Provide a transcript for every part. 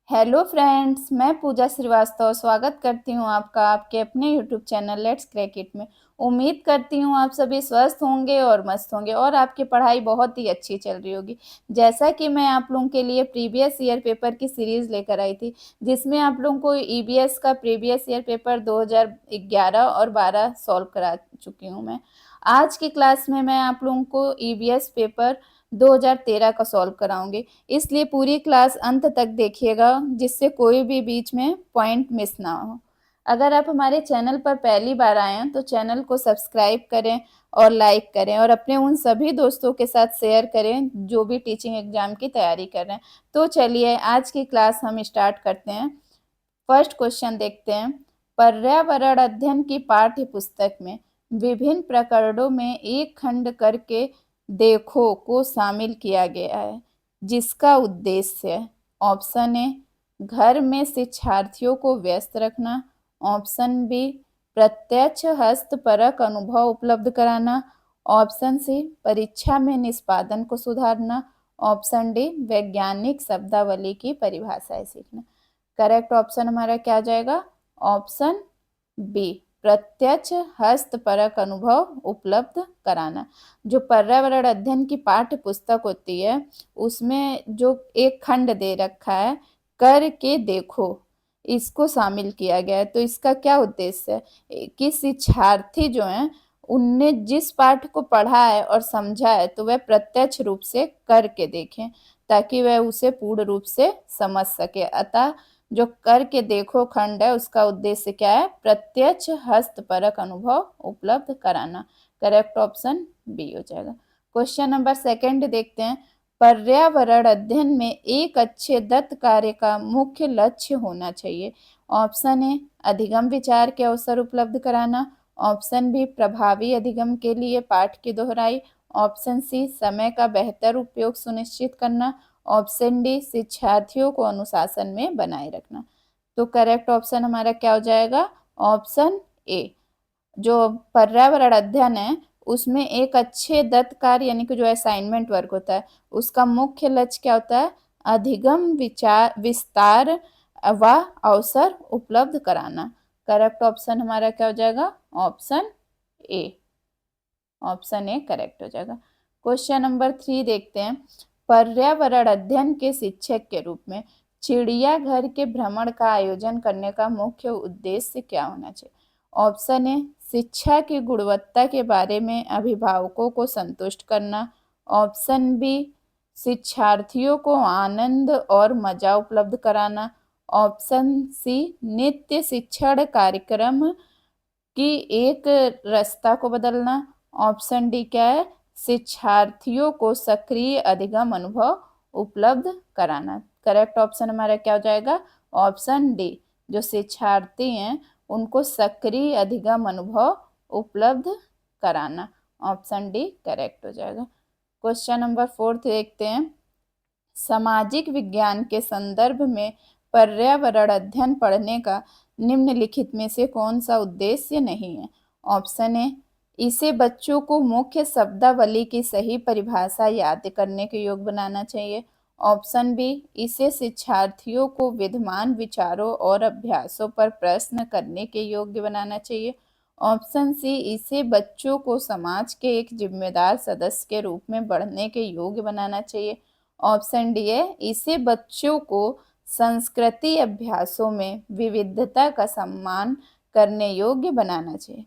Hello friends, मैं पूजा श्रीवास्तव स्वागत करती हूँ आपका आपके अपने YouTube channel let's crack it में। उम्मीद करती हूँ आप सभी स्वस्थ होंगे और मस्त होंगे और आपकी पढ़ाई बहुत ही अच्छी चल रही होगी। जैसा कि मैं आप लोगों के लिए प्रीवियस ईयर पेपर की सीरीज़ लेकर आई थी, जिसमें आप लोगों को ईबीएस का प्रीवियस ईयर पेपर 2011 और 12 सॉल्व करा चुकी हूँ मैं। आज की क्लास में मैं आप लोगों को ईबीएस पेपर 2013 का सॉल्व कराऊंगी, इसलिए पूरी क्लास अंत तक देखिएगा जिससे कोई भी बीच में पॉइंट मिस ना हो। अगर आप हमारे चैनल पर पहली बार आए हैं तो चैनल को सब्सक्राइब करें और लाइक करें और अपने उन सभी दोस्तों के साथ शेयर करें जो भी टीचिंग एग्जाम की तैयारी कर रहे हैं। तो चलिए आज की क्लास हम स्टार्ट करते हैं। फर्स्ट क्वेश्चन देखते हैं। पर्यावरण अध्ययन की पाठ्य पुस्तक में विभिन्न प्रकरणों में एक खंड करके देखो को शामिल किया गया है, जिसका उद्देश्य ऑप्शन ए घर में शिक्षार्थियों को व्यस्त रखना, ऑप्शन बी प्रत्यक्ष हस्तपरक अनुभव उपलब्ध कराना, ऑप्शन सी परीक्षा में निष्पादन को सुधारना, ऑप्शन डी वैज्ञानिक शब्दावली की परिभाषाएं सीखना। करेक्ट ऑप्शन हमारा क्या आ जाएगा? ऑप्शन बी प्रत्यक्ष हस्तपरक अनुभव उपलब्ध कराना। जो पर्यावरण अध्ययन की पाठ्य पुस्तक होती है उसमें जो एक खंड दे रखा है करके देखो, इसको शामिल किया गया है। तो इसका क्या उद्देश्य है कि शिक्षार्थी जो हैं उनने जिस पाठ को पढ़ा है और समझा है तो वह प्रत्यक्ष रूप से करके देखें ताकि वह उसे पूर्ण रूप से समझ सके। अतः जो करके देखो खंड है उसका उद्देश्य क्या है? प्रत्यक्ष हस्तपरक अनुभव उपलब्ध कराना। करेक्ट ऑप्शन बी हो जाएगा। क्वेश्चन नंबर सेकंड देखते हैं। पर्यावरण अध्ययन में एक अच्छे दत्त कार्य का मुख्य लक्ष्य होना चाहिए। ऑप्शन ए अधिगम विचार के अवसर उपलब्ध कराना, ऑप्शन बी प्रभावी अधिगम के लिए पाठ की दोहराई, ऑप्शन सी समय का बेहतर उपयोग सुनिश्चित करना, ऑप्शन डी शिक्षार्थियों को अनुशासन में बनाए रखना। तो करेक्ट ऑप्शन हमारा क्या हो जाएगा? Option A. जो पर्यावरण अध्ययन है उसमें एक अच्छे दत्त कार्य यानी कि जो असाइनमेंट वर्क होता है उसका मुख्य लक्ष्य क्या होता है? अधिगम विचार विस्तार व अवसर उपलब्ध कराना। करेक्ट ऑप्शन हमारा क्या हो जाएगा? Option A. Option A correct हो जाएगा। क्वेश्चन नंबर 3 देखते हैं। पर्यावरण अध्ययन के शिक्षक के रूप में चिड़ियाघर के भ्रमण का आयोजन करने का मुख्य उद्देश्य क्या होना चाहिए? ऑप्शन ए शिक्षा की गुणवत्ता के बारे में अभिभावकों को संतुष्ट करना, ऑप्शन बी शिक्षार्थियों को आनंद और मजा उपलब्ध कराना, ऑप्शन सी नित्य शिक्षण कार्यक्रम की एक रास्ता को बदलना, ऑप्शन डी क्या है? शिक्षार्थियों को सक्रिय अधिगम अनुभव उपलब्ध कराना। करेक्ट ऑप्शन हमारा क्या हो जाएगा? Option D. जो शिक्षार्थी हैं उनको सक्रिय अधिगम अनुभव उपलब्ध कराना। ऑप्शन डी करेक्ट हो जाएगा। क्वेश्चन नंबर 4 देखते हैं। सामाजिक विज्ञान के संदर्भ में पर्यावरण अध्ययन पढ़ने का निम्नलिखित में से कौन सा उद्देश्य नहीं है? ऑप्शन ए इसे बच्चों को मुख्य शब्दावली की सही परिभाषा याद करने के योग्य बनाना चाहिए, ऑप्शन बी इसे शिक्षार्थियों को विद्यमान विचारों और अभ्यासों पर प्रश्न करने के योग्य बनाना चाहिए, ऑप्शन सी इसे बच्चों को समाज के एक जिम्मेदार सदस्य के रूप में बढ़ने के योग्य बनाना चाहिए, ऑप्शन डी है इसे बच्चों को संस्कृति अभ्यासों में विविधता का सम्मान करने योग्य बनाना चाहिए।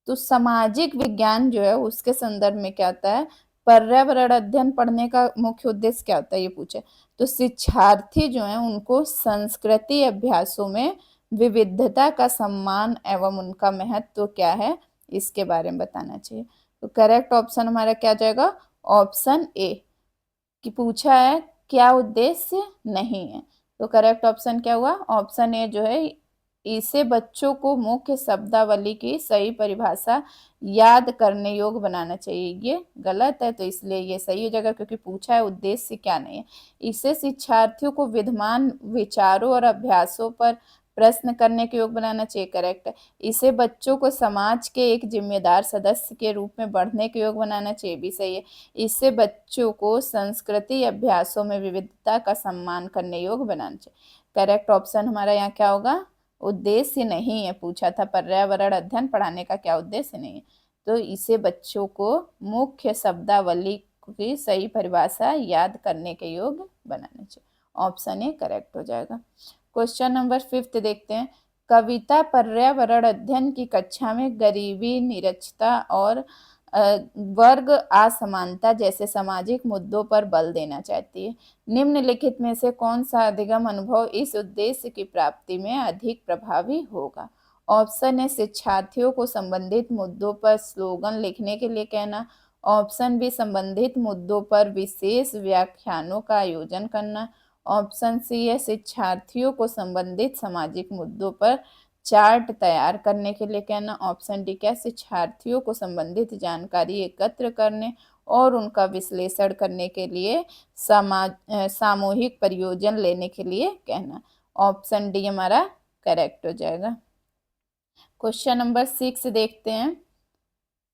तो सामाजिक विज्ञान जो है उसके संदर्भ में क्या होता है? पर्यावरण अध्ययन पढ़ने का मुख्य उद्देश्य क्या होता है ये पूछे तो शिक्षार्थी जो है उनको संस्कृति अभ्यासों में विविधता का सम्मान एवं उनका महत्व क्या है इसके बारे में बताना चाहिए। तो करेक्ट ऑप्शन हमारा क्या जाएगा? ऑप्शन ए कि पूछा है क्या उद्देश्य नहीं है। तो करेक्ट ऑप्शन क्या हुआ? ऑप्शन ए जो है इसे बच्चों को मुख्य शब्दावली की सही परिभाषा याद करने योग्य बनाना चाहिए। ये गलत है तो इसलिए ये सही हो जाएगा क्योंकि पूछा है उद्देश्य क्या नहीं है। इसे शिक्षार्थियों को विद्यमान विचारों और अभ्यासों पर प्रश्न करने के योग बनाना चाहिए, करेक्ट है। इसे बच्चों को समाज के एक जिम्मेदार सदस्य के रूप में बढ़ने के योग बनाना चाहिए, भी सही है। इससे बच्चों को संस्कृति अभ्यासों में विविधता का सम्मान करने योग बनाना चाहिए। करेक्ट ऑप्शन हमारा यहाँ क्या होगा, उद्देश्य नहीं है। पूछा था पर्यावरण अध्ययन पढ़ाने का क्या उद्देश्य नहीं है, तो इसे बच्चों को मुख्य शब्दावली की सही परिभाषा याद करने के योग बनाने चाहिए। ऑप्शन ए करेक्ट हो जाएगा। क्वेश्चन नंबर 5 देखते हैं। कविता पर्यावरण अध्ययन की कक्षा में गरीबी, निरक्षरता और वर्ग असमानता जैसे सामाजिक मुद्दों पर बल देना चाहती है। निम्नलिखित में से कौन सा अधिगम अनुभव इस उद्देश्य की प्राप्ति में अधिक प्रभावी होगा। ऑप्शन ए शिक्षार्थियों को संबंधित मुद्दों पर स्लोगन लिखने के लिए कहना। ऑप्शन बी संबंधित मुद्दों पर विशेष व्याख्यानों का आयोजन करना। ऑप्शन सी है शिक्षार्थियों को संबंधित सामाजिक मुद्दों पर चार्ट तैयार करने के लिए कहना। ऑप्शन डी क्या, शिक्षार्थियों को संबंधित जानकारी एकत्र करने और उनका विश्लेषण करने के लिए सामूहिक प्रयोजन लेने के लिए कहना। ऑप्शन डी हमारा करेक्ट हो जाएगा। क्वेश्चन नंबर 6 देखते हैं।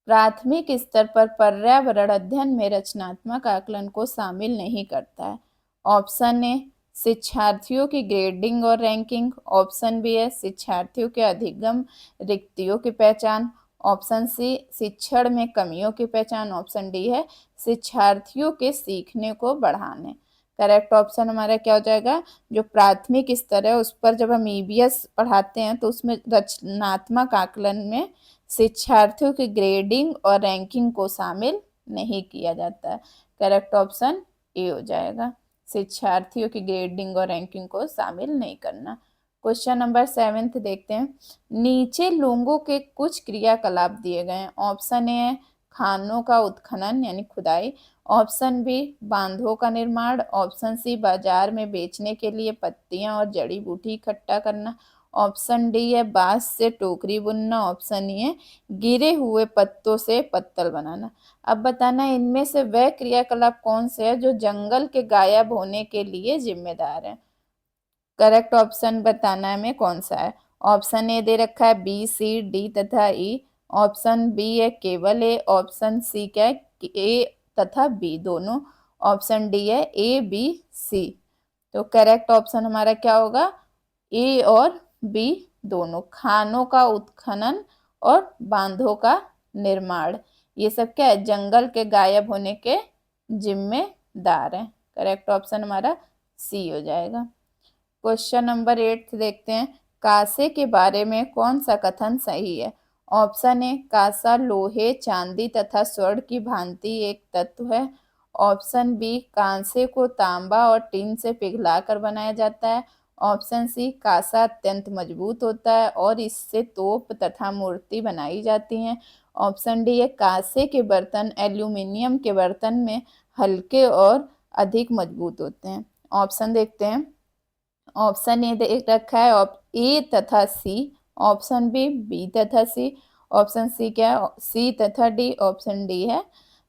प्राथमिक स्तर पर पर्यावरण अध्ययन में रचनात्मक आकलन को शामिल नहीं करता है। ऑप्शन ए शिक्षार्थियों की ग्रेडिंग और रैंकिंग। ऑप्शन बी है शिक्षार्थियों के अधिगम रिक्तियों की पहचान। ऑप्शन सी शिक्षण में कमियों की पहचान। ऑप्शन डी है शिक्षार्थियों के सीखने को बढ़ाने। करेक्ट ऑप्शन हमारा क्या हो जाएगा, जो प्राथमिक स्तर है उस पर जब हम ईवीएस पढ़ाते हैं तो उसमें रचनात्मक आकलन में शिक्षार्थियों की ग्रेडिंग और रैंकिंग को शामिल नहीं किया जाता है। करेक्ट ऑप्शन ए हो जाएगा, शिक्षार्थियों की ग्रेडिंग और रैंकिंग को शामिल नहीं करना। क्वेश्चन नंबर 7 देखते हैं। नीचे लोगों के कुछ क्रियाकलाप दिए गए हैं। ऑप्शन ए है खानों का उत्खनन यानी खुदाई। ऑप्शन बी बांधों का निर्माण। ऑप्शन सी बाजार में बेचने के लिए पत्तियां और जड़ी बूटी इकट्ठा करना। ऑप्शन डी है बांस से टोकरी बुनना। ऑप्शन ई है गिरे हुए पत्तों से पत्तल बनाना। अब बताना इनमें से वह क्रियाकलाप कौन से है जो जंगल के गायब होने के लिए जिम्मेदार है। करेक्ट ऑप्शन बताना है हमें कौन सा है। ऑप्शन ए दे रखा है बी, सी, डी तथा ई। ऑप्शन बी है केवल ए। ऑप्शन सी क्या है, ए तथा बी दोनों। ऑप्शन डी है ए, बी, सी। तो करेक्ट ऑप्शन हमारा क्या होगा, ए और बी दोनों। खानों का उत्खनन और बांधों का निर्माण, ये सब क्या है, जंगल के गायब होने के जिम्मेदार हैं। करेक्ट ऑप्शन हमारा सी हो जाएगा। क्वेश्चन नंबर 8 देखते हैं। कांसे के बारे में कौन सा कथन सही है। ऑप्शन ए कांसा लोहे, चांदी तथा स्वर्ण की भांति एक तत्व है। ऑप्शन बी कांसे को तांबा और टिन से पिघलाकर बनाया जाता है। ऑप्शन सी कांसा अत्यंत मजबूत होता है और इससे तोप तथा मूर्ति बनाई जाती हैं। ऑप्शन डी है कांसे के बर्तन एल्यूमिनियम के बर्तन में हल्के और अधिक मजबूत होते हैं। ऑप्शन देखते हैं। ऑप्शन ए देख रखा है ए तथा सी। ऑप्शन बी, बी तथा सी। ऑप्शन सी क्या है, सी तथा डी। ऑप्शन डी है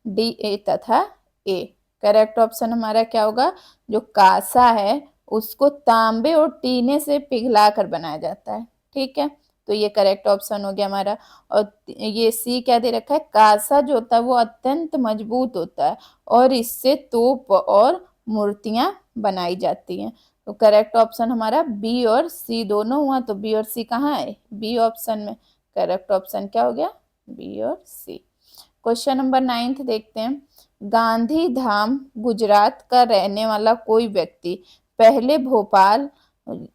डी, ए तथा ए। करेक्ट ऑप्शन हमारा क्या होगा, जो कांसा है उसको तांबे और टीने से पिघला कर बनाया जाता है। ठीक है, तो ये करेक्ट ऑप्शन हो गया हमारा। और ये सी क्या दे रखा है, कांसा जो होता है वो अत्यंत मजबूत होता है और इससे तोप और मूर्तियां बनाई जाती हैं। तो करेक्ट ऑप्शन हमारा बी और सी दोनों हुआ। तो बी और सी कहाँ है, बी ऑप्शन में। करेक्ट ऑप्शन क्या हो गया, बी और सी। क्वेश्चन नंबर 9 देखते हैं। गांधी धाम गुजरात का रहने वाला कोई व्यक्ति पहले भोपाल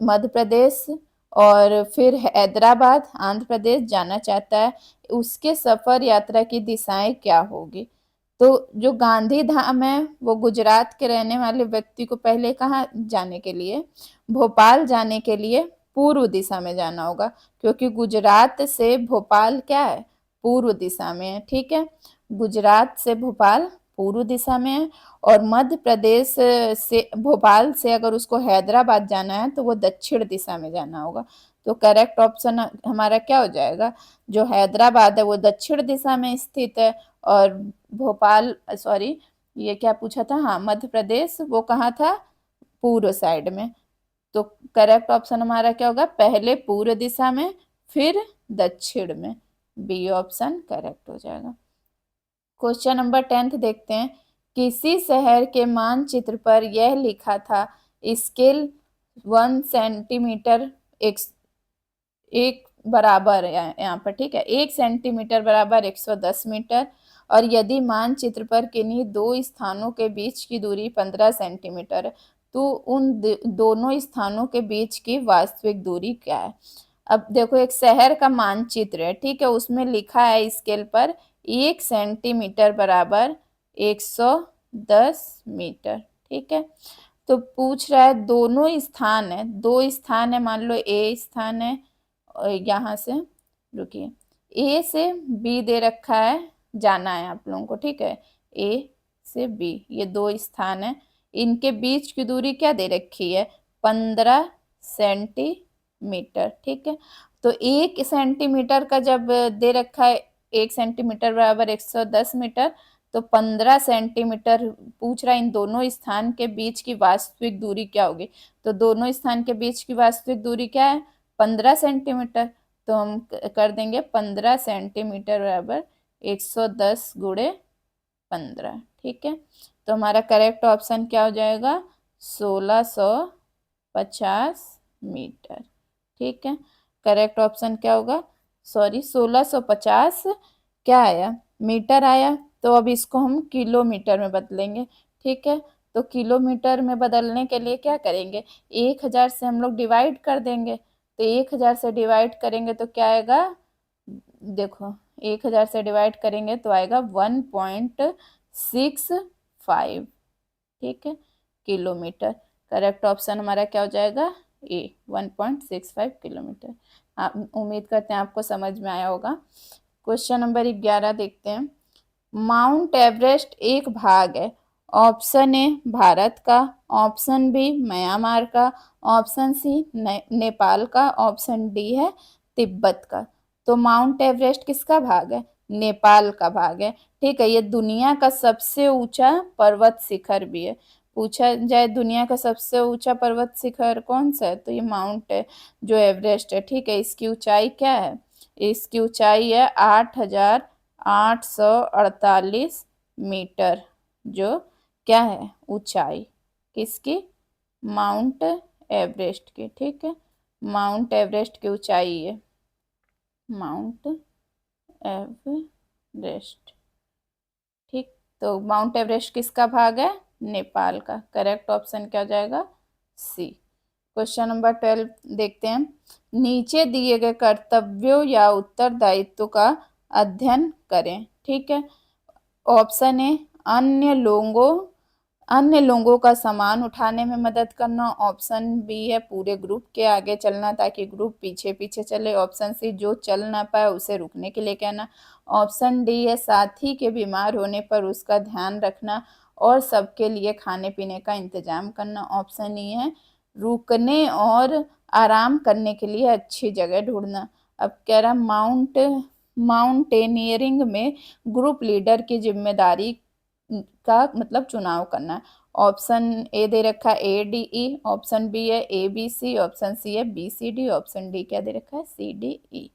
मध्य प्रदेश और फिर हैदराबाद आंध्र प्रदेश जाना चाहता है, उसके सफर यात्रा की दिशाएं क्या होगी। तो जो गांधी धाम है वो गुजरात के रहने वाले व्यक्ति को पहले कहाँ जाने के लिए, भोपाल जाने के लिए पूर्व दिशा में जाना होगा, क्योंकि गुजरात से भोपाल क्या है, पूर्व दिशा में है। ठीक है, गुजरात से भोपाल पूर्व दिशा में है और मध्य प्रदेश से भोपाल से अगर उसको हैदराबाद जाना है तो वो दक्षिण दिशा में जाना होगा। तो करेक्ट ऑप्शन हमारा क्या हो जाएगा, जो हैदराबाद है वो दक्षिण दिशा में स्थित है और भोपाल ये क्या पूछा था, हाँ मध्य प्रदेश वो कहाँ था, पूर्व साइड में। तो करेक्ट ऑप्शन हमारा क्या होगा, पहले पूर्व दिशा में फिर दक्षिण में। बी ऑप्शन करेक्ट हो जाएगा। क्वेश्चन नंबर 10 देखते हैं। किसी शहर के मानचित्र पर यह लिखा था, स्केल 1 सेंटीमीटर एक बराबर है यहाँ पर, ठीक है, 1 सेंटीमीटर बराबर 110 मीटर। और यदि मानचित्र पर किन्हीं दो स्थानों के बीच की दूरी 15 सेंटीमीटर है, तो उन दोनों स्थानों के बीच की वास्तविक दूरी क्या है। अब देखो, एक शहर का मानचित्र है, ठीक है, उसमें लिखा है स्केल पर 1 सेंटीमीटर बराबर 110 मीटर, ठीक है। तो पूछ रहा है दोनों स्थान है, दो स्थान है, मान लो ए स्थान है और यहाँ से, रुकिए, ए से बी दे रखा है, जाना है आप लोगों को, ठीक है, ए से बी ये दो स्थान है, इनके बीच की दूरी क्या दे रखी है, 15 सेंटीमीटर, ठीक है। तो 1 सेंटीमीटर का जब दे रखा है 1 सेंटीमीटर बराबर 110 मीटर, तो 15 सेंटीमीटर पूछ रहा है इन दोनों स्थान के बीच की वास्तविक दूरी क्या होगी। तो दोनों स्थान के बीच की वास्तविक दूरी क्या है, 15 सेंटीमीटर। तो हम कर देंगे 15 सेंटीमीटर बराबर 110 गुणे 15, ठीक है। तो हमारा करेक्ट ऑप्शन क्या हो जाएगा, 1650 मीटर, ठीक है। करेक्ट ऑप्शन क्या होगा, सॉरी 1650 क्या आया, मीटर आया। तो अब इसको हम किलोमीटर में बदलेंगे, ठीक है। तो किलोमीटर में बदलने के लिए क्या करेंगे, 1000 से हम लोग डिवाइड कर देंगे। तो 1000 से डिवाइड करेंगे तो क्या आएगा, देखो 1000 से डिवाइड करेंगे तो आएगा 1.65, ठीक है, किलोमीटर। करेक्ट ऑप्शन हमारा क्या हो जाएगा, ए 1.65 किलोमीटर। आप उम्मीद करते हैं आपको समझ में आया होगा। क्वेश्चन नंबर 11 देखते हैं। माउंट एवरेस्ट एक भाग है, ऑप्शन ए भारत का, ऑप्शन बी म्यांमार का, ऑप्शन सी नेपाल का, ऑप्शन डी है तिब्बत का। तो माउंट एवरेस्ट किसका भाग है, नेपाल का भाग है, ठीक है। ये दुनिया का सबसे ऊंचा पर्वत शिखर भी है। पूछा जाए दुनिया का सबसे ऊंचा पर्वत शिखर कौन सा है, तो ये माउंट है जो एवरेस्ट है, ठीक है। इसकी ऊंचाई क्या है, इसकी ऊंचाई है 8,848 मीटर, जो क्या है ऊंचाई किसकी, माउंट एवरेस्ट की, ठीक है। माउंट एवरेस्ट की ऊंचाई है, माउंट एवरेस्ट, ठीक। तो माउंट एवरेस्ट किसका भाग है, नेपाल का। करेक्ट ऑप्शन क्या हो जाएगा, सी। क्वेश्चन नंबर 12 देखते हैं। नीचे दिए गए कर्तव्यों या उत्तरदायित्व का अध्ययन करें, ठीक है। ऑप्शन ए अन्य लोगों का सामान उठाने में मदद करना, ऑप्शन बी है पूरे ग्रुप के आगे चलना ताकि ग्रुप पीछे पीछे चले, ऑप्शन सी जो चल ना पाए उसे रुकने के लिए कहना, ऑप्शन डी है साथी के बीमार होने पर उसका ध्यान रखना और सबके लिए खाने पीने का इंतजाम करना, ऑप्शन ई है रुकने और आराम करने के लिए अच्छी जगह ढूंढना। अब कह रहा माउंटेनियरिंग में ग्रुप लीडर की जिम्मेदारी का मतलब चुनाव करना। ऑप्शन ए दे रखा है A D E, option B है A B C, option C है B C D, option D क्या दे रखा है सी डी ई।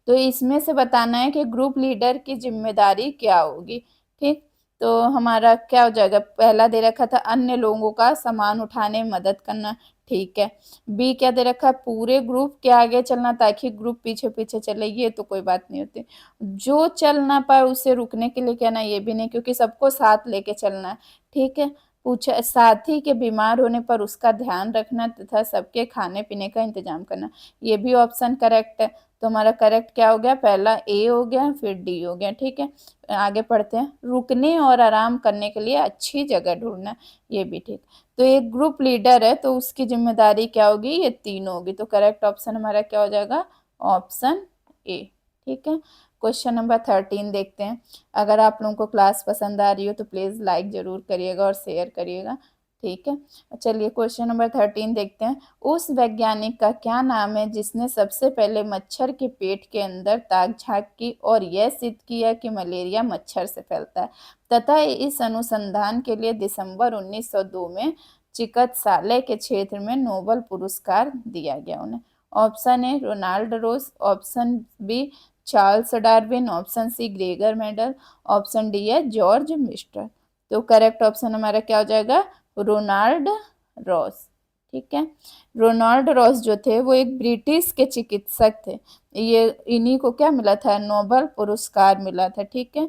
तो इसमें से बताना है कि ग्रुप लीडर की जिम्मेदारी क्या होगी, ठीक। तो हमारा क्या हो जाएगा, पहला दे रखा था अन्य लोगों का सामान उठाने में मदद करना, ठीक है। बी क्या दे रखा है पूरे ग्रुप के आगे चलना ताकि ग्रुप पीछे पीछे चले, ये तो कोई बात नहीं होती। जो चल ना पाए उसे रुकने के लिए कहना, ये भी नहीं क्योंकि सबको साथ लेके चलना है, ठीक है। पूछा साथी के बीमार होने पर उसका ध्यान रखना तथा सबके खाने पीने का इंतजाम करना, ये भी ऑप्शन करेक्ट है। तो हमारा करेक्ट क्या हो गया, पहला ए हो गया फिर डी हो गया, ठीक है। आगे पढ़ते हैं। रुकने और आराम करने के लिए अच्छी जगह ढूंढना, ये भी ठीक। तो एक ग्रुप लीडर है तो उसकी जिम्मेदारी क्या होगी, ये तीनों होगी। तो करेक्ट ऑप्शन हमारा क्या हो जाएगा, ऑप्शन ए, ठीक है। क्वेश्चन नंबर 13 देखते हैं। अगर आप लोगों को क्लास पसंद आ रही हो तो प्लीज़ लाइक ज़रूर करिएगा और शेयर करिएगा, ठीक है। चलिए क्वेश्चन नंबर 13 देखते हैं। उस वैज्ञानिक का क्या नाम है जिसने सबसे पहले मच्छर के पेट के अंदर ताक झांक की और यह सिद्ध किया कि मलेरिया मच्छर से फैलता है, तथा इस अनुसंधान के लिए दिसंबर 1902 में चिकित्सालय के क्षेत्र में नोबेल पुरस्कार दिया गया उन्हें? Option A Ronald Ross, option B Charles Darwin, option C Gregor Mendel, option D है जॉर्ज मिस्टर। तो करेक्ट ऑप्शन हमारा क्या हो जाएगा? Ronald Ross. ठीक है, रोनाल्ड रॉस जो थे वो एक ब्रिटिश के चिकित्सक थे। ये इन्हीं को क्या मिला था? नोबेल पुरस्कार मिला था। ठीक है,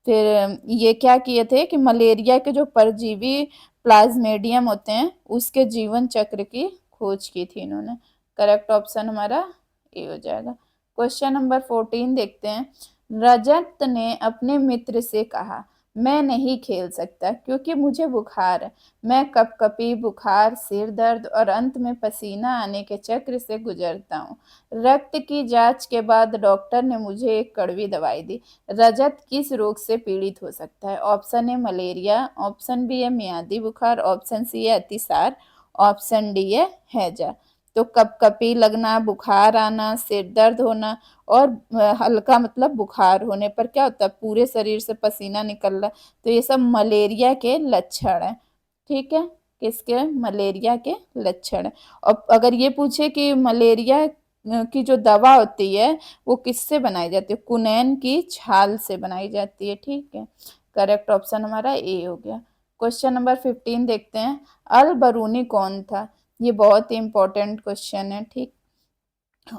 फिर ये क्या किए थे कि मलेरिया के जो परजीवी प्लाज्मेडियम होते हैं उसके जीवन चक्र की खोज की थी इन्होंने। करेक्ट ऑप्शन हमारा ए हो जाएगा। क्वेश्चन नंबर 14 देखते हैं। रजत ने अपने मित्र से कहा, मैं नहीं खेल सकता क्योंकि मुझे बुखार है। मैं कपकपी, बुखार, सिर दर्द और अंत में पसीना आने के चक्र से गुजरता हूँ। रक्त की जांच के बाद डॉक्टर ने मुझे एक कड़वी दवाई दी। रजत किस रोग से पीड़ित हो सकता है? Option A malaria, option B है मियादी बुखार, ऑप्शन सी है अतिसार, ऑप्शन डी है हैजा। तो कपकपी लगना, बुखार आना, सिर दर्द होना और हल्का मतलब बुखार होने पर क्या होता है? पूरे शरीर से पसीना निकलना। तो ये सब मलेरिया के लक्षण है। ठीक है, किसके? मलेरिया के लक्षण है। और अगर ये पूछे कि मलेरिया की जो दवा होती है वो किससे बनाई जाती है? कुनैन की छाल से बनाई जाती है। ठीक है, करेक्ट ऑप्शन हमारा ए हो गया। क्वेश्चन नंबर 15 देखते हैं। अल बरूनी कौन था? ये बहुत ही इंपॉर्टेंट क्वेश्चन है। ठीक,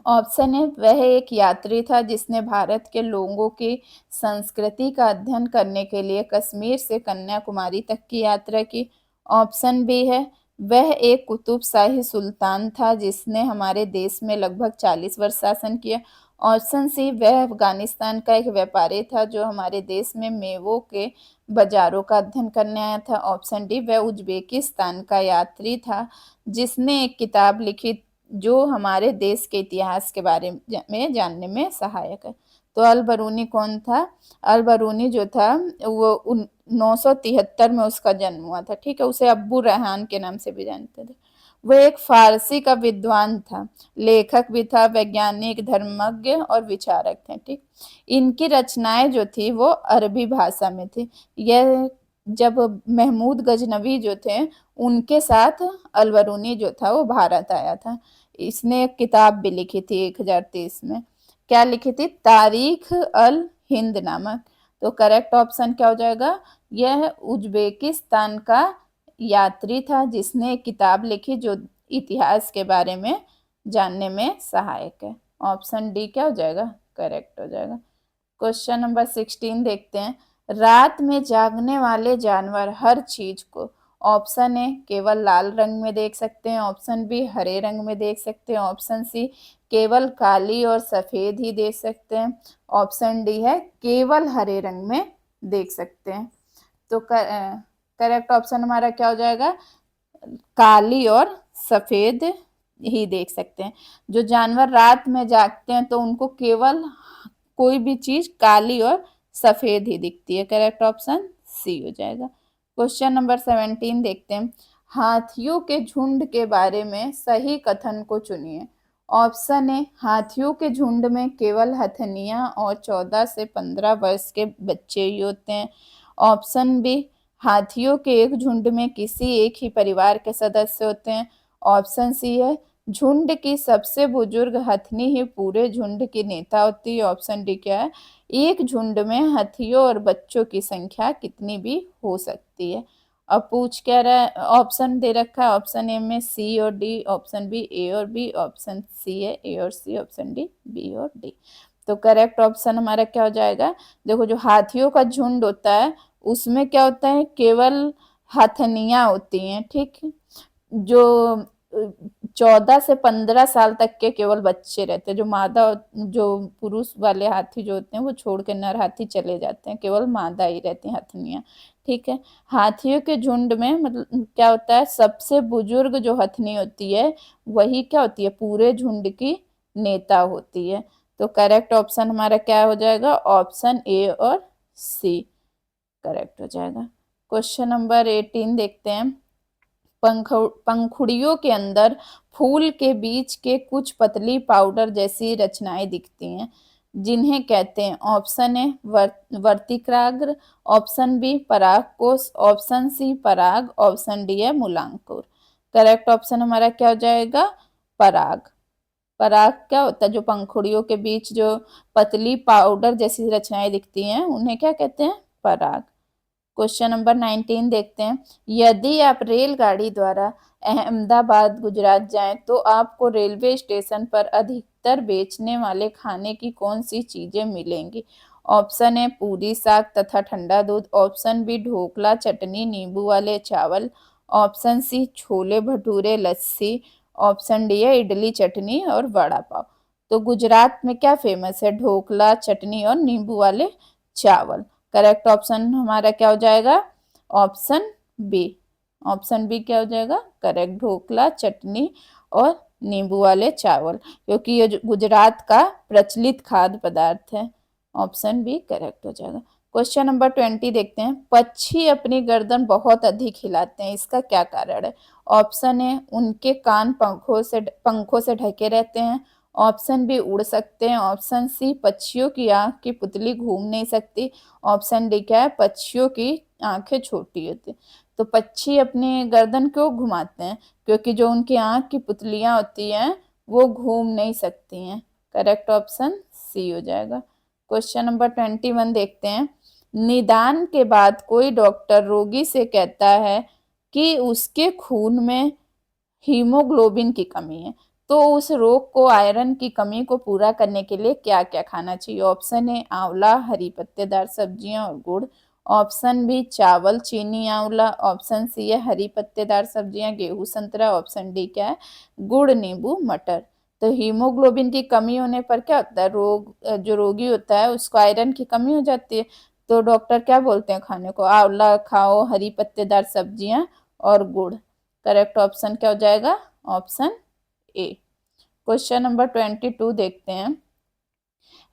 ऑप्शन है वह एक यात्री था जिसने भारत के लोगों की संस्कृति का अध्ययन करने के लिए कश्मीर से कन्याकुमारी तक की यात्रा की। ऑप्शन बी है वह एक कुतुबशाही सुल्तान था जिसने हमारे देश में लगभग 40 वर्ष शासन किया। ऑप्शन सी वह अफगानिस्तान का एक व्यापारी था जो हमारे देश में मेवों के बाजारों का अध्ययन करने आया था। ऑप्शन डी वह उज्बेकिस्तान का यात्री था जिसने एक किताब लिखी जो हमारे देश के इतिहास के बारे में जानने में सहायक है। तो अल बरूनी कौन था? अल बरूनी जो था वो 973 में उसका जन्म हुआ था। ठीक है, उसे अब्बू रेहान के नाम से भी जानते थे। वह एक फारसी का विद्वान था, लेखक भी था, वैज्ञानिक, धर्मज्ञ और विचारक थे। ठीक, इनकी रचनाएं जो थी वो अरबी भाषा में थी। यह जब महमूद गजनवी जो थे उनके साथ अल बरूनी जो था वो भारत आया था। इसने एक किताब भी लिखी थी 1023 में। क्या लिखी थी? तारीख अल हिंद नामक। तो करेक्ट ऑप्शन क्या हो जाएगा? यह उज्बेकिस्तान का यात्री था जिसने एक किताब लिखी जो इतिहास के बारे में जानने में सहायक है। ऑप्शन डी क्या हो जाएगा? करेक्ट हो जाएगा। क्वेश्चन नंबर 16 देखते हैं। रात में जागने वाले जानवर हर चीज को ऑप्शन ए केवल लाल रंग में देख सकते हैं, ऑप्शन बी हरे रंग में देख सकते हैं, ऑप्शन सी केवल काली और सफेद ही देख सकते हैं, ऑप्शन डी है केवल हरे रंग में देख सकते हैं। तो करेक्ट ऑप्शन हमारा क्या हो जाएगा? काली और सफेद ही देख सकते हैं। जो जानवर रात में जागते हैं तो उनको केवल कोई भी चीज काली और सफेद ही दिखती है। करेक्ट ऑप्शन सी हो जाएगा। क्वेश्चन नंबर 17 देखते हैं। हाथियों के झुंड के बारे में सही कथन को चुनिए। ऑप्शन ए हाथियों के झुंड में केवल हथनियां और 14 से 15 वर्ष के बच्चे ही होते हैं। ऑप्शन बी हाथियों के एक झुंड में किसी एक ही परिवार के सदस्य होते हैं। ऑप्शन सी है झुंड की सबसे बुजुर्ग हथनी ही पूरे झुंड की नेता होती है। ऑप्शन डी क्या है? एक झुंड में हाथियों और बच्चों की संख्या कितनी भी हो सकती है। अब पूछ क्या रहा है? ऑप्शन दे रखा है। ऑप्शन ए में सी और डी, ऑप्शन बी ए और बी, ऑप्शन सी है ए और सी, ऑप्शन डी बी और डी। तो करेक्ट ऑप्शन हमारा क्या हो जाएगा? देखो, जो हाथियों का झुंड होता है उसमें क्या होता है? केवल हथनियां होती हैं। ठीक, जो 14 से 15 साल तक के केवल बच्चे रहते हैं। जो मादा, जो पुरुष वाले हाथी जो होते हैं वो छोड़ के नर हाथी चले जाते हैं, केवल मादा ही रहती हैं हथनियां। ठीक है, हाथियों के झुंड में मतलब क्या होता है? सबसे बुजुर्ग जो हथनी होती है वही क्या होती है? पूरे झुंड की नेता होती है। तो करेक्ट ऑप्शन हमारा क्या हो जाएगा? ऑप्शन ए और सी करेक्ट हो जाएगा। क्वेश्चन नंबर 18 देखते हैं। पंखुड़ियों के अंदर फूल के बीच के कुछ पतली पाउडर जैसी रचनाएं दिखती हैं। जिन्हें कहते हैं? ऑप्शन ए वर्तिकाग्र, ऑप्शन बी परागकोश, ऑप्शन सी पराग, ऑप्शन डी है मूलांकुर। करेक्ट ऑप्शन हमारा क्या हो जाएगा? पराग। पराग क्या होता है? जो पंखुड़ियों के बीच जो पतली पाउडर जैसी रचनाएं दिखती हैं उन्हें क्या कहते हैं? पराग। क्वेश्चन नंबर 19 देखते हैं। यदि आप रेलगाड़ी द्वारा अहमदाबाद गुजरात जाएं तो आपको रेलवे स्टेशन पर अधिकतर बेचने वाले खाने की कौन सी चीजें मिलेंगी? ऑप्शन ए पूरी साग तथा ठंडा दूध, ऑप्शन बी ढोकला चटनी नींबू वाले चावल, ऑप्शन सी छोले भटूरे लस्सी, ऑप्शन डी है इडली चटनी और वड़ा पाव। तो गुजरात में क्या फेमस है? ढोकला चटनी और नींबू वाले चावल। करेक्ट ऑप्शन हमारा क्या हो जाएगा? Option B. ऑप्शन बी क्या हो जाएगा? करेक्ट, ढोकला चटनी और नींबू वाले चावल, क्योंकि ये गुजरात का प्रचलित खाद्य पदार्थ है। ऑप्शन बी करेक्ट हो जाएगा। क्वेश्चन नंबर 20 देखते हैं। पक्षी अपनी गर्दन बहुत अधिक हिलाते हैं, इसका क्या कारण है? ऑप्शन ए उनके कान पंखों से ढके रहते हैं, ऑप्शन बी उड़ सकते हैं, ऑप्शन सी पक्षियों की आंख की पुतली घूम नहीं सकती, ऑप्शन डी क्या है? पक्षियों की आंखें छोटी होती। तो पक्षी अपनी गर्दन क्यों घुमाते हैं? क्योंकि जो उनकी आंख की पुतलियां होती हैं वो घूम नहीं सकती हैं। करेक्ट ऑप्शन सी हो जाएगा। क्वेश्चन नंबर 21 देखते हैं। निदान के बाद कोई डॉक्टर रोगी से कहता है कि उसके खून में हीमोग्लोबिन की कमी है, तो उस रोग को आयरन की कमी को पूरा करने के लिए क्या क्या खाना चाहिए? ऑप्शन ए आंवला, हरी पत्तेदार सब्जियां और गुड़, ऑप्शन बी चावल चीनी आंवला, ऑप्शन सी है हरी पत्तेदार सब्जियां गेहूं संतरा, ऑप्शन डी क्या है? गुड़ नींबू मटर। तो हीमोग्लोबिन की कमी होने पर क्या होता है? जो रोगी होता है उसको आयरन की कमी हो जाती है। तो डॉक्टर क्या बोलते हैं खाने को? आंवला खाओ, हरी पत्तेदार सब्जियां और गुड़। करेक्ट ऑप्शन क्या हो जाएगा? Option A. क्वेश्चन नंबर 22 देखते हैं।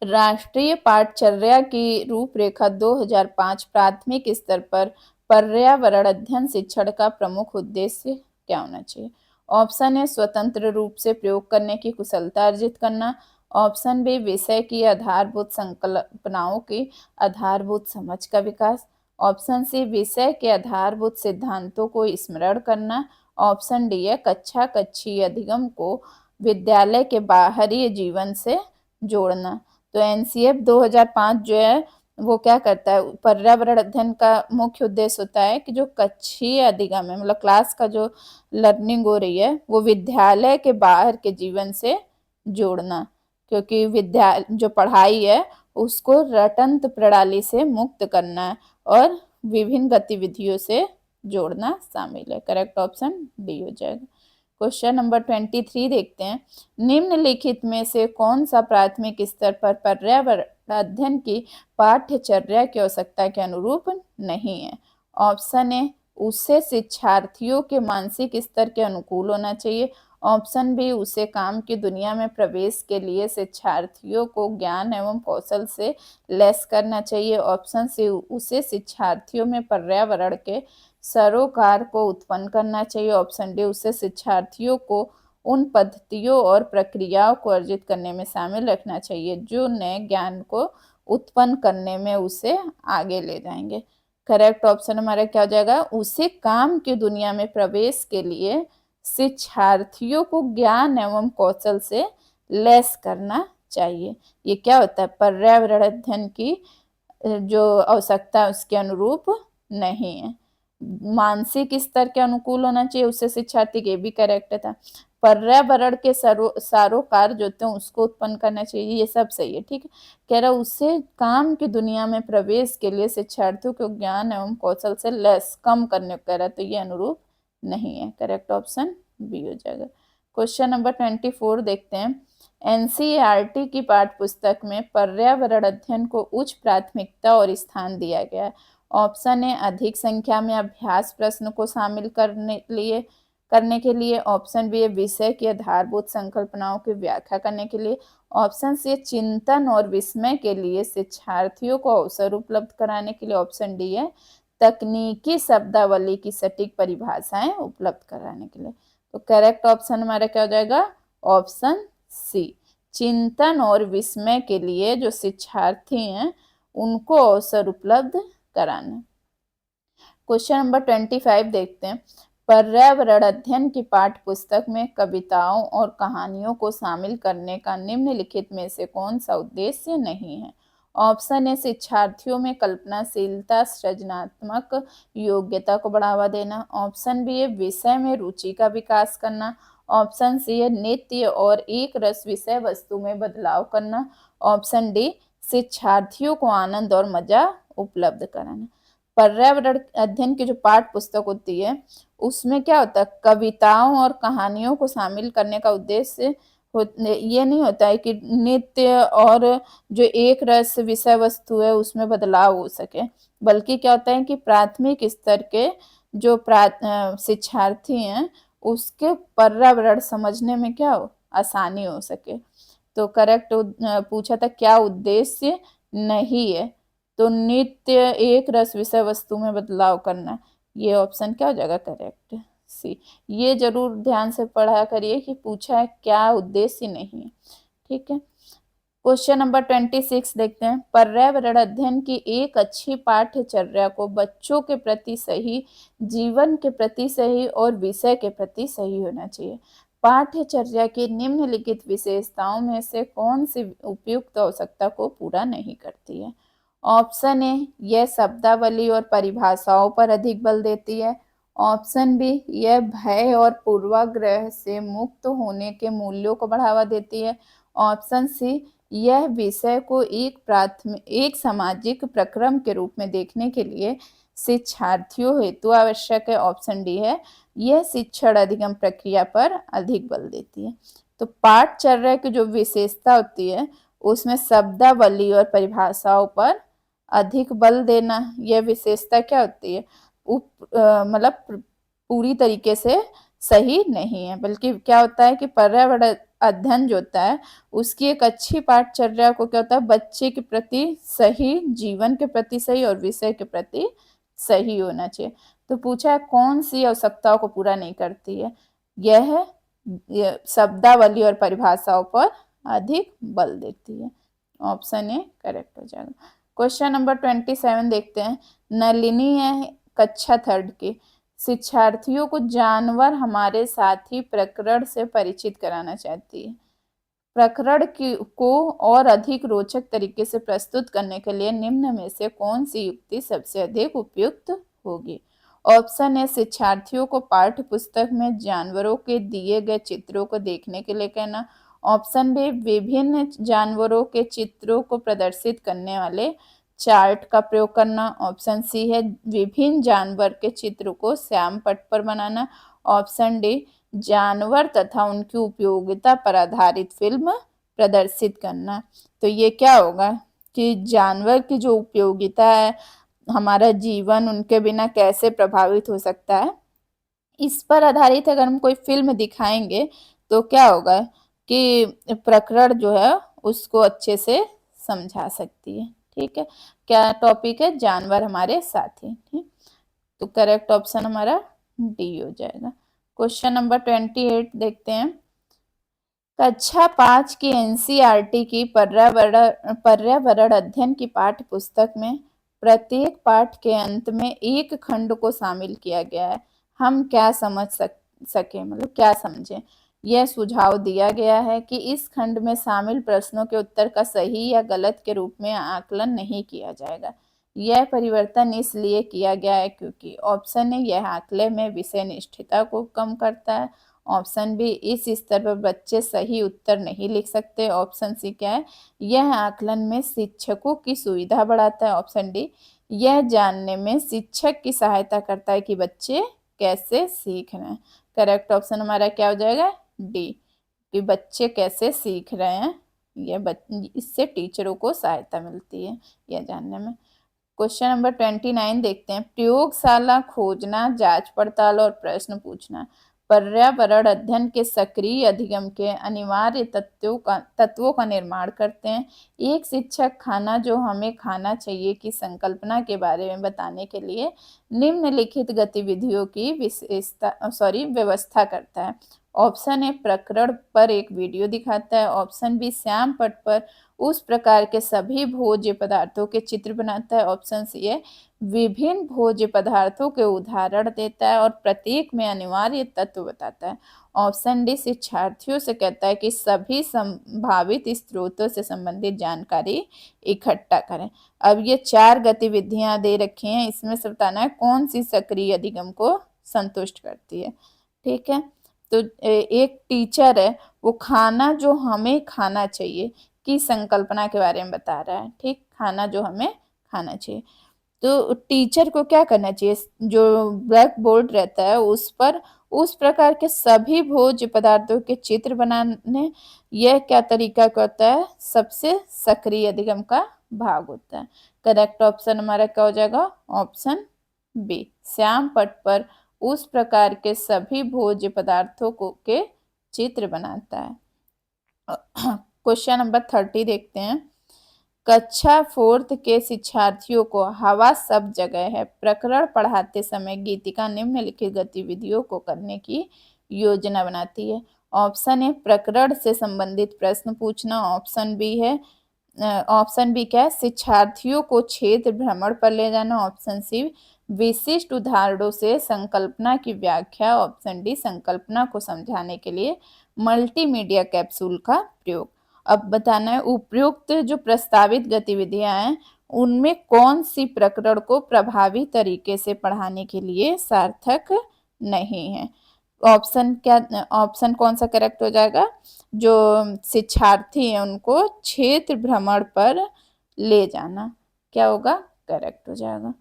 राष्ट्रीय पाठचर्या की रूपरेखा 2005 प्राथमिक स्तर पर पर्यावरण अध्ययन शिक्षण का प्रमुख उद्देश्य क्या होना चाहिए? ऑप्शन ए स्वतंत्र रूप से प्रयोग करने की कुशलता अर्जित करना, ऑप्शन बी विषय की आधारभूत संकल्पनाओं की आधारभूत समझ का विकास, ऑप्शन सी विषय के आधारभूत सिद्धांतों को स्मरण करना, ऑप्शन डी है कक्षा कक्षीय अधिगम को विद्यालय के बाहरी जीवन से जोड़ना। तो एनसीएफ 2005 जो है वो क्या करता है? पर्यावरण अध्ययन का मुख्य उद्देश्य होता है कि जो कक्षीय अधिगम है, मतलब क्लास का जो लर्निंग हो रही है वो विद्यालय के बाहर के जीवन से जोड़ना, क्योंकि जो पढ़ाई है उसको रटंत प्रणाली से मुक्त करना है और विभिन्न गतिविधियों से जोड़ना शामिल है। करेक्ट ऑप्शन डी हो जाएगा। क्वेश्चन नंबर 23 देखते हैं। निम्नलिखित में से कौन सा प्राथमिक स्तर पर पर्यावरण अध्ययन की पाठ्यचर्या की आवश्यकता के अनुरूप नहीं है? ऑप्शन ए उसे शिक्षार्थियों के मानसिक स्तर के अनुकूल होना चाहिए, ऑप्शन बी उसे काम की दुनिया में प्रवेश के लिए शिक्षार्थियों को ज्ञान एवं कौशल से लैस करना चाहिए, ऑप्शन सी उसे शिक्षार्थियों में पर्यावरण के सरोकार को उत्पन्न करना चाहिए, ऑप्शन डी उसे शिक्षार्थियों को उन पद्धतियों और प्रक्रियाओं को अर्जित करने में शामिल रखना चाहिए जो नए ज्ञान को उत्पन्न करने में उसे आगे ले जाएंगे। करेक्ट ऑप्शन हमारा क्या हो जाएगा? उसे काम की दुनिया में प्रवेश के लिए शिक्षार्थियों को ज्ञान एवं कौशल से लैस करना चाहिए। ये क्या होता है? पर्यावरण अध्ययन की जो आवश्यकता है उसके अनुरूप नहीं है। मानसिक स्तर के अनुकूल होना चाहिए उससे शिक्षार्थी के भी करेक्ट था। पर्यावरण के सारोकार जो थे उसको उत्पन्न करना चाहिए, ये सब सही है। ठीक है, कह रहा उससे काम की दुनिया में प्रवेश के लिए शिक्षार्थियों को ज्ञान एवं कौशल से लेस कम करने को कह रहा है, तो ये अनुरूप नहीं है। करेक्ट ऑप्शन बी हो जाएगा। क्वेश्चन नंबर 24 देखते हैं। एनसीईआरटी की पाठ्य पुस्तक में पर्यावरण अध्ययन को उच्च प्राथमिकता और स्थान दिया गया है। ऑप्शन ए अधिक संख्या में अभ्यास प्रश्न को शामिल करने के लिए, ऑप्शन बी विषय की आधारभूत संकल्पनाओं की व्याख्या करने के लिए, ऑप्शन सी चिंतन और विस्मय के लिए शिक्षार्थियों को अवसर उपलब्ध कराने के लिए, ऑप्शन डी है तकनीकी शब्दावली की सटीक परिभाषाएं उपलब्ध कराने के लिए। तो करेक्ट ऑप्शन हमारा क्या हो जाएगा? ऑप्शन सी, चिंतन और विस्मय के लिए जो शिक्षार्थी हैं उनको अवसर उपलब्ध कराना। क्वेश्चन नंबर 25 देखते हैं। पर्यावरण अध्ययन की पाठ्य पुस्तक में कविताओं और कहानियों को शामिल करने का निम्नलिखित में से कौन सा उद्देश्य नहीं है? ऑप्शन ए शिक्षार्थियों में कल्पनाशीलता सृजनात्मक योग्यता को बढ़ावा देना। ऑप्शन बी है विषय में रुचि का विकास करना। ऑप्शन सी है नित्य और एक रस विषय वस्तु में बदलाव करना। ऑप्शन डी शिक्षार्थियों को आनंद और मजा उपलब्ध कराना। पर्यावरण अध्ययन की जो पाठ्य पुस्तक होती है उसमें क्या होता है, कविताओं और कहानियों को शामिल करने का उद्देश्य ये नहीं होता है कि नित्य और जो एक रस विषय वस्तु है उसमें बदलाव हो सके, बल्कि क्या होता है कि प्राथमिक स्तर के जो शिक्षार्थी हैं उसके पर्यावरण समझने में क्या हो आसानी हो सके। तो करेक्ट पूछा था क्या उद्देश्य नहीं है, तो नित्य एक रस विषय वस्तु में बदलाव करना, ये ऑप्शन क्या हो जाएगा करेक्ट सी। ये जरूर ध्यान से पढ़ा करिए कि पूछा है क्या उद्देश्य नहीं है। ठीक है, क्वेश्चन नंबर 26 देखते हैं। पर्यावरण अध्ययन की एक अच्छी पाठ्यचर्या को बच्चों के प्रति सही, जीवन के प्रति सही और विषय के प्रति सही होना चाहिए। पाठ्यचर्या की निम्नलिखित विशेषताओं में से कौन सी उपयुक्त आवश्यकता को पूरा नहीं करती है? ऑप्शन ए यह शब्दावली और परिभाषाओं पर अधिक बल देती है। ऑप्शन बी यह भय और पूर्वाग्रह से मुक्त होने के मूल्यों को बढ़ावा देती है। ऑप्शन सी यह विषय को एक सामाजिक प्रक्रम के रूप में देखने के लिए शिक्षार्थियों हेतु आवश्यक है। ऑप्शन डी है यह शिक्षण अधिगम प्रक्रिया पर अधिक बल देती है। तो पाठचर्या की जो विशेषता होती है उसमें शब्दावली और परिभाषाओं पर अधिक बल देना, यह विशेषता क्या होती है मतलब पूरी तरीके से सही नहीं है, बल्कि क्या होता है कि पर्यावरण अध्ययन जो होता है उसकी एक अच्छी पाठचर्या को क्या होता है बच्चे के प्रति सही, जीवन के प्रति सही और विषय के प्रति सही होना चाहिए। तो पूछा है कौन सी आवश्यकताओं को पूरा नहीं करती है, यह शब्दावली और परिभाषाओं पर अधिक बल देती है। ऑप्शन ए करेक्ट हो जाएगा। क्वेश्चन नंबर 27 देखते हैं। नलिनी है कक्षा 3 की, शिक्षार्थियों को जानवर हमारे साथी प्रकरण से परिचित कराना चाहती है। प्रकरण को और अधिक रोचक तरीके से प्रस्तुत करने के लिए निम्न में से कौन सी युक्ति सबसे अधिक उपयुक्त होगी? ऑप्शन ए शिक्षार्थियों को पाठ्य पुस्तक में जानवरों के दिए गए चित्रों को देखने के लिए कहना। ऑप्शन बी विभिन्न जानवरों के चित्रों को प्रदर्शित करने वाले चार्ट का प्रयोग करना। ऑप्शन सी है विभिन्न जानवर के चित्र को श्याम पट पर बनाना। ऑप्शन डी जानवर तथा उनकी उपयोगिता पर आधारित फिल्म प्रदर्शित करना। तो ये क्या होगा कि जानवर की जो उपयोगिता है, हमारा जीवन उनके बिना कैसे प्रभावित हो सकता है, इस पर आधारित अगर हम कोई फिल्म दिखाएंगे तो क्या होगा कि प्रकरण जो है उसको अच्छे से समझा सकती है। ठीक है, क्या टॉपिक है? जानवर हमारे साथी। ठीक, तो करेक्ट ऑप्शन हमारा डी हो जाएगा। क्वेश्चन नंबर 28 देखते हैं। कक्षा 5 की एनसीईआरटी की पर्यावरण अध्ययन की पाठ्य पुस्तक में प्रत्येक पाठ के अंत में एक खंड को शामिल किया गया है। हम क्या समझ सके मतलब क्या समझें? यह सुझाव दिया गया है कि इस खंड में शामिल प्रश्नों के उत्तर का सही या गलत के रूप में आकलन नहीं किया जाएगा। यह परिवर्तन इसलिए किया गया है क्योंकि ऑप्शन ए यह आकलन में विषय निष्ठता को कम करता है। ऑप्शन बी इस स्तर पर बच्चे सही उत्तर नहीं लिख सकते। ऑप्शन सी क्या है? यह आकलन में शिक्षकों की सुविधा बढ़ाता है। ऑप्शन डी यह जानने में शिक्षक की सहायता करता है कि बच्चे कैसे सीख रहे हैं। करेक्ट ऑप्शन हमारा क्या हो जाएगा? डी, कि बच्चे कैसे सीख रहे हैं, इससे टीचरों को सहायता मिलती है यह जानने में। क्वेश्चन नंबर 29 देखते हैं। प्रयोगशाला खोजना, जांच पड़ताल और प्रश्न पूछना पर्यावरण अध्ययन के सक्रिय अधिगम के अनिवार्य तत्वों का निर्माण करते हैं। एक शिक्षक खाना जो हमें खाना चाहिए की संकल्पना के बारे में बताने के लिए निम्नलिखित गतिविधियों की व्यवस्था करता है। ऑप्शन ए प्रकरण पर एक वीडियो दिखाता है। ऑप्शन बी श्याम पट पर उस प्रकार के सभी भोज्य पदार्थों के चित्र बनाता है। ऑप्शन सी है विभिन्न भोज्य पदार्थों के उदाहरण देता है और प्रत्येक में अनिवार्य तत्व बताता है। ऑप्शन डी शिक्षार्थियों से कहता है कि सभी संभावित स्रोतों से संबंधित जानकारी इकट्ठा करें। अब ये 4 गतिविधियां दे रखी हैं, इसमें से बताना है कौन सी सक्रिय अधिगम को संतुष्ट करती है। ठीक है, तो एक टीचर है, वो खाना जो हमें खाना चाहिए की संकल्पना के बारे में बता रहा है। ठीक, खाना जो हमें खाना चाहिए, तो टीचर को क्या करना चाहिए, जो ब्लैक बोर्ड रहता है उस पर उस प्रकार के सभी भोज्य पदार्थों के चित्र बनाने, यह क्या तरीका का होता है, सबसे सक्रिय अधिगम का भाग होता है। करेक्ट ऑप्शन हमारा क्या हो जाएगा, ऑप्शन बी, श्याम पट पर उस प्रकार के सभी भोज्य पदार्थों को के चित्र बनाता है। क्वेश्चन नंबर 30 देखते हैं। कक्षा 4th के शिक्षार्थियों को हवा सब जगह है प्रकरण पढ़ाते समय गीतिका निम्नलिखित गतिविधियों को करने की योजना बनाती है। ऑप्शन ए प्रकरण से संबंधित प्रश्न पूछना। ऑप्शन बी है ऑप्शन बी क्या है, शिक्षार्थियों को क्षेत्र भ्रमण पर ले जाना। ऑप्शन सी विशिष्ट उदाहरणों से संकल्पना की व्याख्या। ऑप्शन डी संकल्पना को समझाने के लिए मल्टीमीडिया कैप्सूल का प्रयोग। अब बताना है उपयुक्त जो प्रस्तावित गतिविधियां हैं उनमें कौन सी प्रकरण को प्रभावी तरीके से पढ़ाने के लिए सार्थक नहीं है। ऑप्शन क्या, ऑप्शन कौन सा करेक्ट हो जाएगा, जो शिक्षार्थी हैं उनको क्षेत्र भ्रमण पर ले जाना, क्या होगा, करेक्ट हो जाएगा।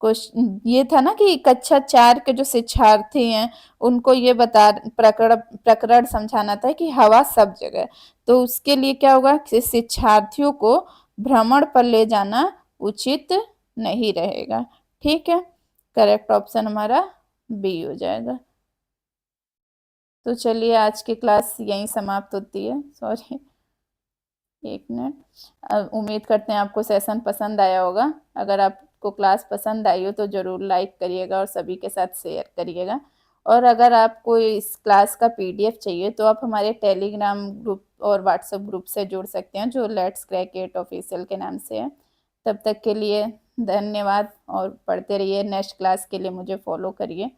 क्वेश्चन ये था ना कि कक्षा 4 के जो शिक्षार्थी हैं उनको ये बता प्रकरण प्रकरण समझाना था कि हवा सब जगह, तो उसके लिए क्या होगा कि शिक्षार्थियों को भ्रमण पर ले जाना उचित नहीं रहेगा। ठीक है, करेक्ट ऑप्शन हमारा बी हो जाएगा। तो चलिए आज की क्लास यहीं समाप्त होती है। सॉरी, एक मिनट। उम्मीद करते हैं आपको सेशन पसंद आया होगा। अगर आपको क्लास पसंद आई हो तो ज़रूर लाइक करिएगा और सभी के साथ शेयर करिएगा। और अगर आपको इस क्लास का पीडीएफ चाहिए तो आप हमारे टेलीग्राम ग्रुप और व्हाट्सएप ग्रुप से जुड़ सकते हैं जो लेट्स क्रैक इट ऑफिशियल के नाम से है। तब तक के लिए धन्यवाद और पढ़ते रहिए। नेक्स्ट क्लास के लिए मुझे फॉलो करिए।